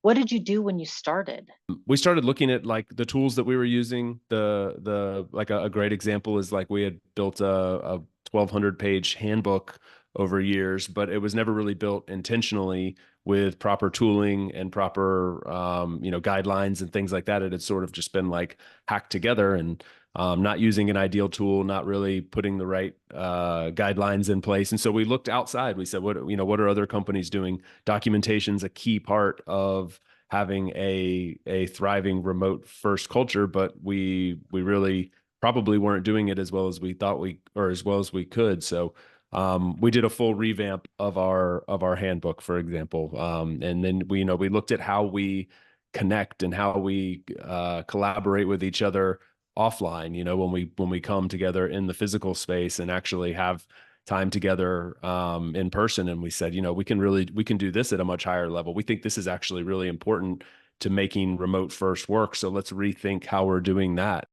What did you do when you started? We started looking at like the tools that we were using. Like a great example is like we had built a 1,200 page handbook over years, but it was never really built intentionally with proper tooling and proper guidelines and things like that. It had sort of just been like hacked together and not using an ideal tool, not really putting the right guidelines in place. And so we looked outside. We said, what are other companies doing? Documentation's a key part of having a thriving remote first culture, but we really probably weren't doing it as well as we thought we or as well as we could. So we did a full revamp of our handbook, for example, and then we looked at how we connect and how we collaborate with each other offline. When we come together in the physical space and actually have time together in person, and we said, we can do this at a much higher level. We think this is actually really important to making remote first work, so let's rethink how we're doing that.